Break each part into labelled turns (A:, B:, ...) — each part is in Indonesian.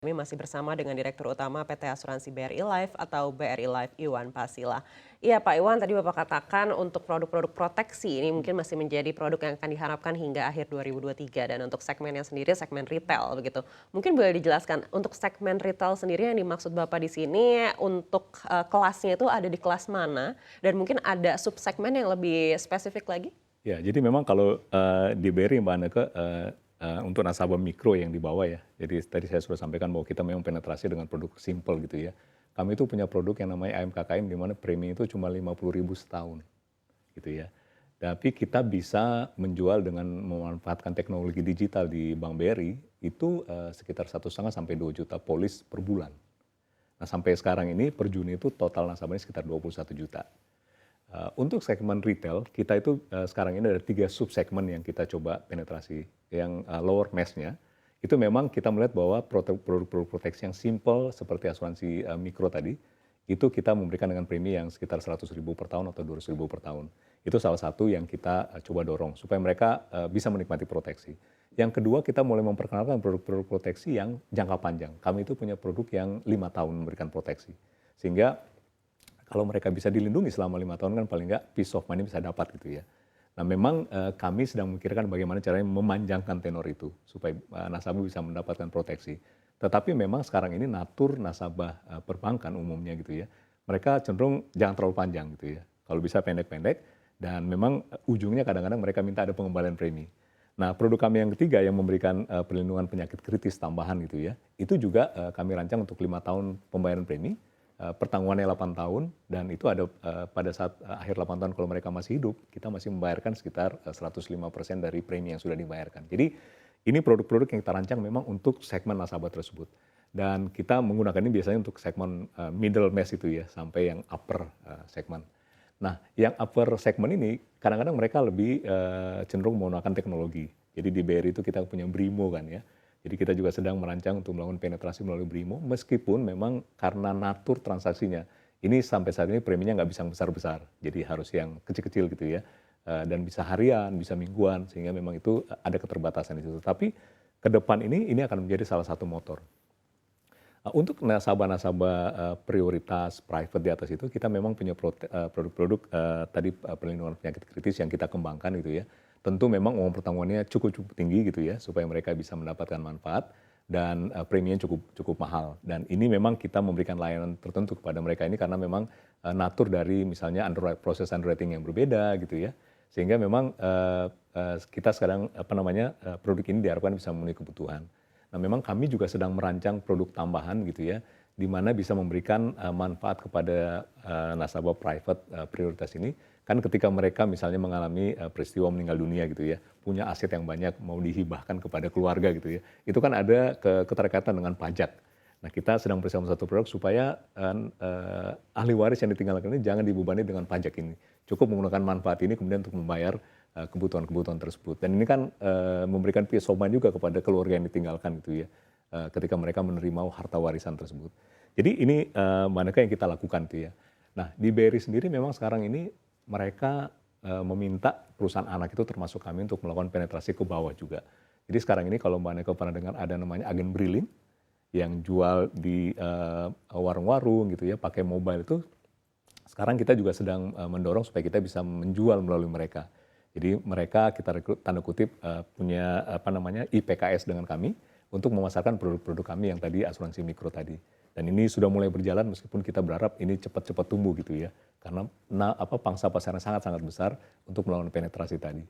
A: Kami masih bersama dengan Direktur Utama PT Asuransi BRI Life atau BRI Life Iwan Pasila. Iya Pak Iwan, tadi Bapak katakan untuk produk-produk proteksi ini mungkin masih menjadi produk yang akan diharapkan hingga akhir 2023 dan untuk segmennya sendiri segmen retail begitu. Mungkin boleh dijelaskan untuk segmen retail sendiri yang dimaksud Bapak di sini untuk kelasnya itu ada di kelas mana dan mungkin ada subsegmen yang lebih spesifik lagi?
B: Ya, jadi memang kalau di BRI Mbak Anneke untuk nasabah mikro yang di bawah ya. Jadi tadi saya sudah sampaikan bahwa kita memang penetrasi dengan produk simple gitu ya. Kami itu punya produk yang namanya AMKKM di mana premi itu cuma 50.000 setahun gitu ya. Tapi kita bisa menjual dengan memanfaatkan teknologi digital di Bank BRI itu sekitar 1,5 sampai 2 juta polis per bulan. Nah sampai sekarang ini per Juni itu total nasabahnya sekitar 21 juta. Untuk segmen retail, kita itu sekarang ini ada 3 subsegmen yang kita coba penetrasi. Yang lower mass-nya, itu memang kita melihat bahwa produk-produk proteksi yang simple seperti asuransi mikro tadi, itu kita memberikan dengan premi yang sekitar 100.000 per tahun atau 200.000 per tahun. Itu salah satu yang kita coba dorong supaya mereka bisa menikmati proteksi. Yang kedua, kita mulai memperkenalkan produk-produk proteksi yang jangka panjang. Kami itu punya produk yang 5 tahun memberikan proteksi. Sehingga kalau mereka bisa dilindungi selama 5 tahun kan paling nggak peace of mind bisa dapat gitu ya. Nah memang kami sedang memikirkan bagaimana caranya memanjangkan tenor itu supaya nasabah bisa mendapatkan proteksi. Tetapi memang sekarang ini natur nasabah perbankan umumnya gitu ya, mereka cenderung jangan terlalu panjang gitu ya. Kalau bisa pendek-pendek dan memang ujungnya kadang-kadang mereka minta ada pengembalian premi. Nah produk kami yang ketiga yang memberikan perlindungan penyakit kritis tambahan gitu ya, itu juga kami rancang untuk 5 tahun pembayaran premi. Pertanggungannya 8 tahun dan itu ada pada saat akhir 8 tahun kalau mereka masih hidup, kita masih membayarkan sekitar 105% dari premi yang sudah dibayarkan. Jadi ini produk-produk yang kita rancang memang untuk segmen nasabah tersebut. Dan kita menggunakan ini biasanya untuk segmen middle mass itu ya, sampai yang upper segmen. Nah, yang upper segmen ini kadang-kadang mereka lebih cenderung menggunakan teknologi. Jadi di BRI itu kita punya Brimo kan ya. Jadi kita juga sedang merancang untuk melakukan penetrasi melalui Brimo, meskipun memang karena natur transaksinya, ini sampai saat ini preminya nggak bisa besar-besar, jadi harus yang kecil-kecil gitu ya, dan bisa harian, bisa mingguan, sehingga memang itu ada keterbatasan di situ. Tapi ke depan ini akan menjadi salah satu motor. Untuk nasabah-nasabah prioritas private di atas itu, kita memang punya produk-produk tadi perlindungan penyakit kritis yang kita kembangkan gitu ya. Tentu memang uang pertanggungannya cukup tinggi gitu ya, supaya mereka bisa mendapatkan manfaat dan preminya cukup mahal. Dan ini memang kita memberikan layanan tertentu kepada mereka ini karena memang natur dari misalnya proses underwriting yang berbeda gitu ya. Sehingga memang kita sekarang produk ini diharapkan bisa memenuhi kebutuhan. Nah memang kami juga sedang merancang produk tambahan gitu ya, di mana bisa memberikan manfaat kepada nasabah private prioritas ini. Kan ketika mereka misalnya mengalami peristiwa meninggal dunia gitu ya, punya aset yang banyak mau dihibahkan kepada keluarga gitu ya, itu kan ada keterkaitan dengan pajak. Nah kita sedang bersama satu produk supaya ahli waris yang ditinggalkan ini jangan dibebani dengan pajak ini. Cukup menggunakan manfaat ini kemudian untuk membayar kebutuhan-kebutuhan tersebut. Dan ini kan memberikan peace of mind juga kepada keluarga yang ditinggalkan gitu ya, ketika mereka menerima harta warisan tersebut. Jadi ini manakah yang kita lakukan tuh ya. Nah di BRI sendiri memang sekarang ini mereka meminta perusahaan anak itu termasuk kami untuk melakukan penetrasi ke bawah juga. Jadi sekarang ini kalau Mbak Anneke pernah dengar ada namanya agen Brilin yang jual di warung-warung gitu ya, pakai mobile itu. Sekarang kita juga sedang mendorong supaya kita bisa menjual melalui mereka. Jadi mereka kita rekrut tanda kutip punya IPKS dengan kami untuk memasarkan produk-produk kami yang tadi asuransi mikro tadi. Dan ini sudah mulai berjalan meskipun kita berharap ini cepat-cepat tumbuh gitu ya. Karena pangsa pasarnya sangat-sangat besar untuk melakukan penetrasi tadi.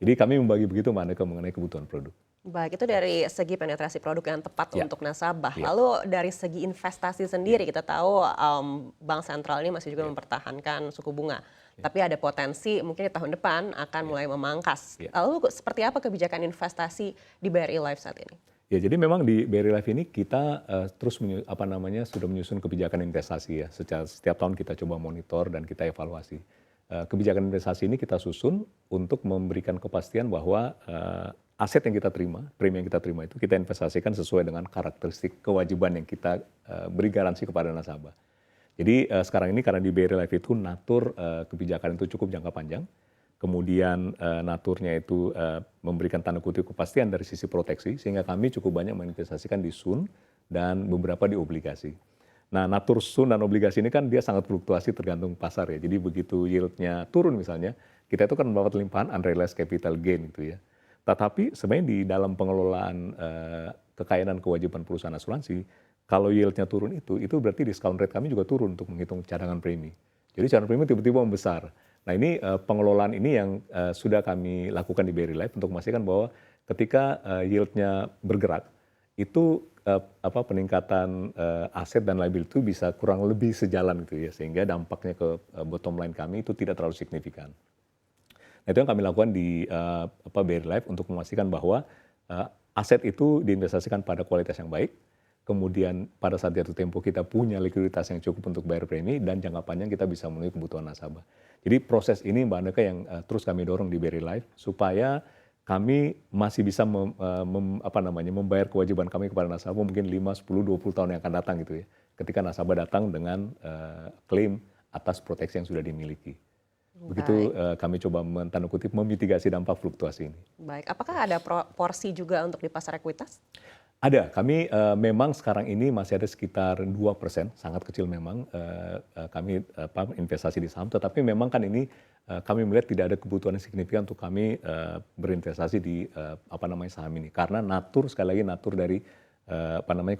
B: Jadi kami membagi begitu Mbak Anneke mengenai kebutuhan produk.
A: Baik, itu dari segi penetrasi produk yang tepat
B: Ya.
A: untuk nasabah.
B: Ya.
A: Lalu dari segi investasi sendiri, kita tahu Bank Sentral ini masih juga mempertahankan suku bunga. Tapi ada potensi mungkin di tahun depan akan mulai memangkas. Lalu seperti apa kebijakan investasi di BRI Life saat ini?
B: Ya, jadi memang di BRI Life ini kita terus sudah menyusun kebijakan investasi ya. Setiap tahun kita coba monitor dan kita evaluasi. Kebijakan investasi ini kita susun untuk memberikan kepastian bahwa aset yang kita terima, premi yang kita terima itu kita investasikan sesuai dengan karakteristik kewajiban yang kita beri garansi kepada nasabah. Jadi sekarang ini karena di BRI Life itu natur kebijakan itu cukup jangka panjang, kemudian naturnya itu memberikan tanda kutip kepastian dari sisi proteksi, sehingga kami cukup banyak menginvestasikan di SUN dan beberapa di obligasi. Nah, natur sun dan obligasi ini kan dia sangat fluktuasi tergantung pasar ya. Jadi begitu yieldnya turun misalnya, kita itu kan mendapat limpahan unrealized capital gain gitu ya. Tetapi sebenarnya di dalam pengelolaan kekayaan dan kewajiban perusahaan asuransi, kalau yieldnya turun itu berarti discount rate kami juga turun untuk menghitung cadangan premi. Jadi cadangan premi tiba-tiba membesar. Nah ini pengelolaan ini yang sudah kami lakukan di BRI Life untuk memastikan bahwa ketika yieldnya bergerak, itu peningkatan aset dan liability itu bisa kurang lebih sejalan gitu ya, sehingga dampaknya ke bottom line kami itu tidak terlalu signifikan. Nah itu yang kami lakukan di BRI Life untuk memastikan bahwa aset itu diinvestasikan pada kualitas yang baik, kemudian pada saat jatuh tempo kita punya likuiditas yang cukup untuk bayar premi, dan jangka panjang kita bisa memenuhi kebutuhan nasabah. Jadi proses ini Mbak Aneka yang terus kami dorong di BRI Life supaya kami masih bisa membayar kewajiban kami kepada nasabah mungkin 5, 10, 20 tahun yang akan datang gitu ya. Ketika nasabah datang dengan klaim atas proteksi yang sudah dimiliki. Begitu kami coba tanda kutip memitigasi dampak fluktuasi ini.
A: Baik, apakah ada porsi juga untuk di pasar ekuitas?
B: Ada, kami memang sekarang ini masih ada sekitar 2%, sangat kecil memang kami investasi di saham, tetapi memang kan ini kami melihat tidak ada kebutuhan yang signifikan untuk kami berinvestasi di saham ini, karena sekali lagi natur dari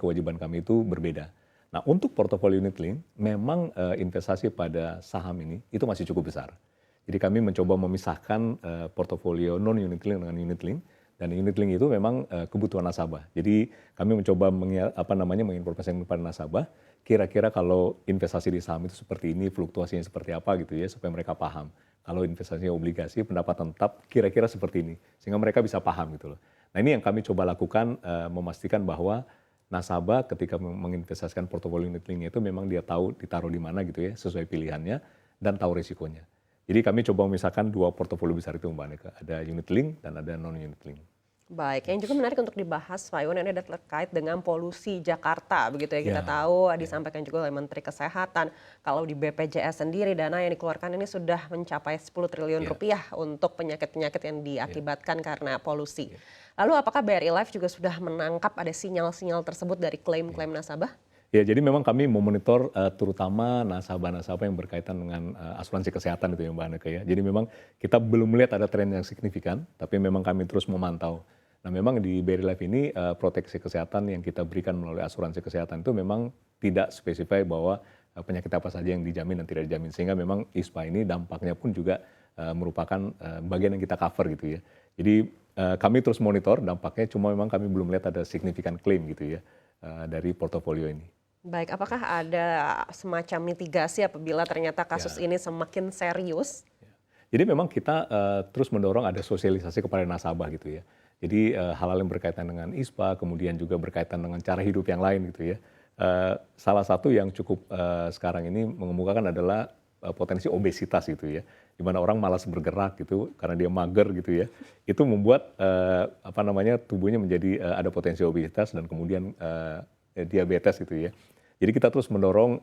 B: kewajiban kami itu berbeda. Nah untuk portofolio unit link, memang investasi pada saham ini itu masih cukup besar. Jadi kami mencoba memisahkan portofolio non unit link dengan unit link. Dan unit link itu memang kebutuhan nasabah. Jadi kami mencoba menginformasikan kepada nasabah, kira-kira kalau investasi di saham itu seperti ini, fluktuasinya seperti apa gitu ya, supaya mereka paham. Kalau investasinya obligasi, pendapatan tetap kira-kira seperti ini, sehingga mereka bisa paham gitu loh. Nah ini yang kami coba lakukan, memastikan bahwa nasabah ketika menginvestasikan portofolio unit linknya itu memang dia tahu ditaruh di mana gitu ya, sesuai pilihannya, dan tahu risikonya. Jadi kami coba memisahkan dua portofolio besar itu Mbak Aneka, ada unit link dan ada non-unit link.
A: Baik, yang juga menarik untuk dibahas Pak Iwan ini ada terkait dengan polusi Jakarta, begitu ya. Kita tahu disampaikan juga oleh Menteri Kesehatan, kalau di BPJS sendiri dana yang dikeluarkan ini sudah mencapai 10 triliun rupiah untuk penyakit-penyakit yang diakibatkan karena polusi. Lalu apakah BRI Life juga sudah menangkap ada sinyal-sinyal tersebut dari klaim-klaim nasabah?
B: Ya, jadi memang kami memonitor terutama nasabah-nasabah yang berkaitan dengan asuransi kesehatan itu ya Mbak Aneka ya. Jadi memang kita belum melihat ada tren yang signifikan, tapi memang kami terus memantau. Nah memang di BRI Life ini proteksi kesehatan yang kita berikan melalui asuransi kesehatan itu memang tidak spesifik bahwa penyakit apa saja yang dijamin dan tidak dijamin. Sehingga memang ISPA ini dampaknya pun juga merupakan bagian yang kita cover gitu ya. Jadi kami terus monitor dampaknya, cuma memang kami belum melihat ada signifikan klaim gitu ya dari portofolio ini.
A: Baik, apakah ada semacam mitigasi apabila ternyata kasus ini semakin serius?
B: Jadi memang kita terus mendorong ada sosialisasi kepada nasabah gitu ya. Jadi hal-hal yang berkaitan dengan ISPA, kemudian juga berkaitan dengan cara hidup yang lain gitu ya. Salah satu yang cukup sekarang ini mengemukakan adalah potensi obesitas gitu ya. Di mana orang malas bergerak gitu karena dia mager gitu ya. Itu membuat tubuhnya menjadi ada potensi obesitas dan kemudian diabetes gitu ya. Jadi kita terus mendorong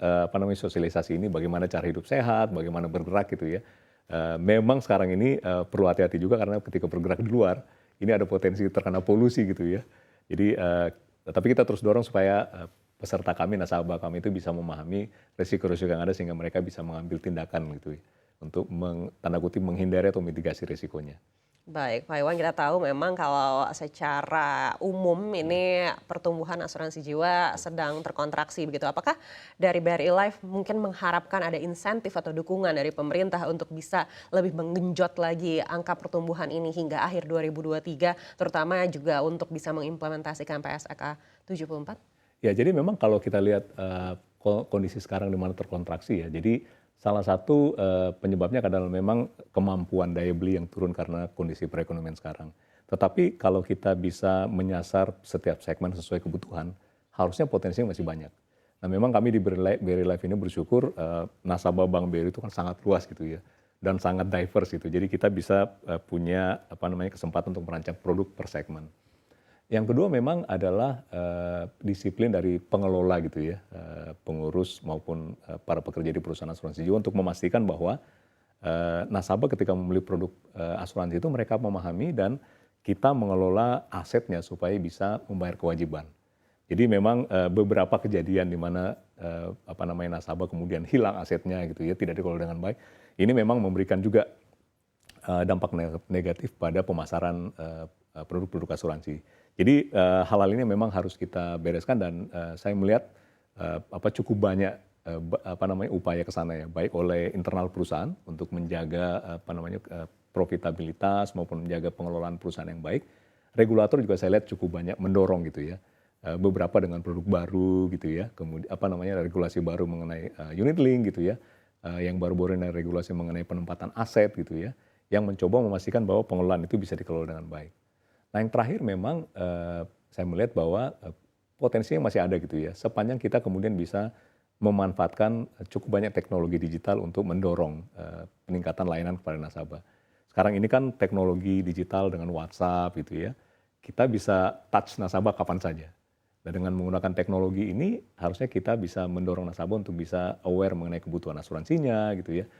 B: sosialisasi ini, bagaimana cara hidup sehat, bagaimana bergerak gitu ya. Memang sekarang ini perlu hati-hati juga karena ketika bergerak di luar, ini ada potensi terkena polusi gitu ya. Jadi tapi kita terus dorong supaya peserta kami, nasabah kami itu bisa memahami risiko-risiko yang ada sehingga mereka bisa mengambil tindakan gitu ya, untuk tanda kutip menghindari atau mitigasi risikonya.
A: Baik, Pak Iwan, kita tahu memang kalau secara umum ini pertumbuhan asuransi jiwa sedang terkontraksi begitu. Apakah dari BRI Life mungkin mengharapkan ada insentif atau dukungan dari pemerintah untuk bisa lebih menggenjot lagi angka pertumbuhan ini hingga akhir 2023, terutama juga untuk bisa mengimplementasikan PSEK 74?
B: Ya, jadi memang kalau kita lihat kondisi sekarang di mana terkontraksi ya, jadi salah satu penyebabnya adalah memang kemampuan daya beli yang turun karena kondisi perekonomian sekarang. Tetapi kalau kita bisa menyasar setiap segmen sesuai kebutuhan, harusnya potensinya masih banyak. Nah memang kami di BRI Life ini bersyukur nasabah Bank BRI itu kan sangat luas gitu ya, dan sangat diverse gitu. Jadi kita bisa punya kesempatan untuk merancang produk per segmen. Yang kedua memang adalah disiplin dari pengelola gitu ya, pengurus maupun para pekerja di perusahaan asuransi jiwa untuk memastikan bahwa nasabah ketika membeli produk asuransi itu mereka memahami dan kita mengelola asetnya supaya bisa membayar kewajiban. Jadi memang beberapa kejadian di mana nasabah kemudian hilang asetnya gitu ya, tidak dikelola dengan baik. Ini memang memberikan juga dampak negatif pada pemasaran produk-produk asuransi. Jadi hal-hal ini memang harus kita bereskan dan saya melihat cukup banyak upaya ke sana ya, baik oleh internal perusahaan untuk menjaga profitabilitas maupun menjaga pengelolaan perusahaan yang baik. Regulator juga saya lihat cukup banyak mendorong gitu ya. Beberapa dengan produk baru gitu ya, kemudian regulasi baru mengenai unit link gitu ya, yang baru-baru ini regulasi mengenai penempatan aset gitu ya, yang mencoba memastikan bahwa pengelolaan itu bisa dikelola dengan baik. Nah yang terakhir memang saya melihat bahwa potensinya masih ada gitu ya, sepanjang kita kemudian bisa memanfaatkan cukup banyak teknologi digital untuk mendorong peningkatan layanan kepada nasabah. Sekarang ini kan teknologi digital dengan WhatsApp gitu ya, kita bisa touch nasabah kapan saja. Dan dengan menggunakan teknologi ini harusnya kita bisa mendorong nasabah untuk bisa aware mengenai kebutuhan asuransinya gitu ya.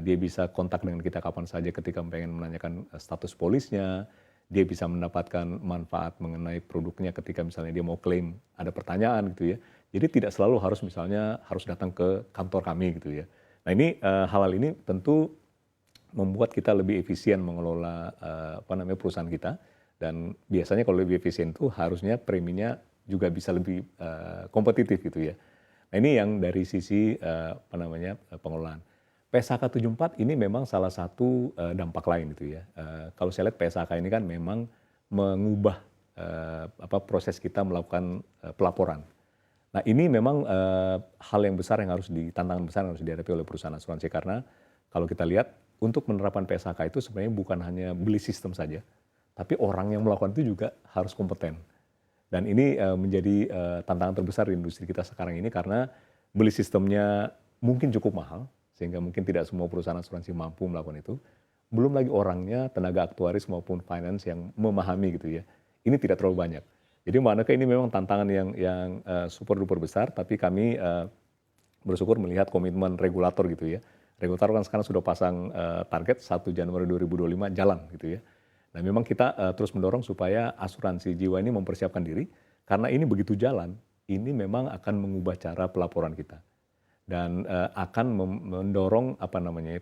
B: Dia bisa kontak dengan kita kapan saja ketika pengen menanyakan status polisnya. Dia bisa mendapatkan manfaat mengenai produknya ketika misalnya dia mau klaim ada pertanyaan gitu ya. Jadi tidak selalu harus misalnya harus datang ke kantor kami gitu ya. Nah ini hal-hal ini tentu membuat kita lebih efisien mengelola perusahaan kita. Dan biasanya kalau lebih efisien itu harusnya preminya juga bisa lebih kompetitif gitu ya. Nah ini yang dari sisi pengelolaan. PSHK 74 ini memang salah satu dampak lain gitu ya. Kalau saya lihat PSHK ini kan memang mengubah proses kita melakukan pelaporan. Nah ini memang hal yang besar yang tantangan besar yang harus dihadapi oleh perusahaan asuransi karena kalau kita lihat untuk menerapkan PSHK itu sebenarnya bukan hanya beli sistem saja, tapi orang yang melakukan itu juga harus kompeten. Dan ini menjadi tantangan terbesar di industri kita sekarang ini karena beli sistemnya mungkin cukup mahal, sehingga mungkin tidak semua perusahaan asuransi mampu melakukan itu. Belum lagi orangnya, tenaga aktuaris maupun finance yang memahami gitu ya. Ini tidak terlalu banyak. Jadi Mbak Aneka ini memang tantangan yang super duper besar, tapi kami bersyukur melihat komitmen regulator gitu ya. Regulator kan sekarang sudah pasang target 1 Januari 2025 jalan gitu ya. Nah memang kita terus mendorong supaya asuransi jiwa ini mempersiapkan diri, karena ini begitu jalan, ini memang akan mengubah cara pelaporan kita. Dan akan mendorong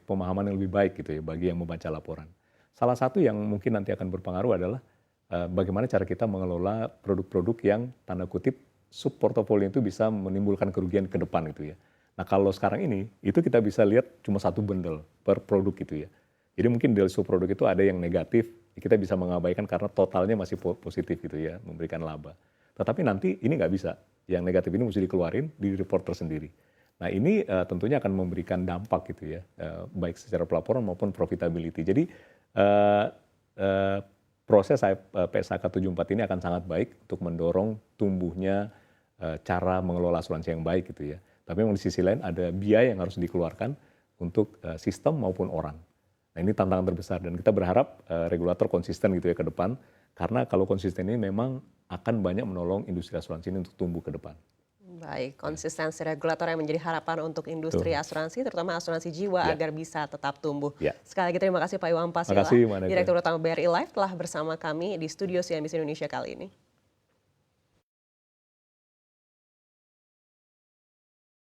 B: pemahaman yang lebih baik gitu ya bagi yang membaca laporan. Salah satu yang mungkin nanti akan berpengaruh adalah bagaimana cara kita mengelola produk-produk yang tanda kutip sub-portofolio itu bisa menimbulkan kerugian ke depan gitu ya. Nah kalau sekarang ini, itu kita bisa lihat cuma satu bundle per produk gitu ya. Jadi mungkin dari sub-produk itu ada yang negatif, kita bisa mengabaikan karena totalnya masih positif gitu ya, memberikan laba. Tetapi nanti ini nggak bisa, yang negatif ini mesti dikeluarin di report tersendiri. Nah ini tentunya akan memberikan dampak gitu ya, baik secara pelaporan maupun profitability. Jadi proses PSHK 74 ini akan sangat baik untuk mendorong tumbuhnya cara mengelola asuransi yang baik gitu ya. Tapi memang di sisi lain ada biaya yang harus dikeluarkan untuk sistem maupun orang. Nah ini tantangan terbesar dan kita berharap regulator konsisten gitu ya ke depan. Karena kalau konsisten ini memang akan banyak menolong industri asuransi ini untuk tumbuh ke depan.
A: Baik, konsistensi regulator yang menjadi harapan untuk industri asuransi, terutama asuransi jiwa agar bisa tetap tumbuh. Sekali lagi terima kasih Pak Iwan Pasila, Direktur Utama BRI Life telah bersama kami di studio CNBC Indonesia kali ini.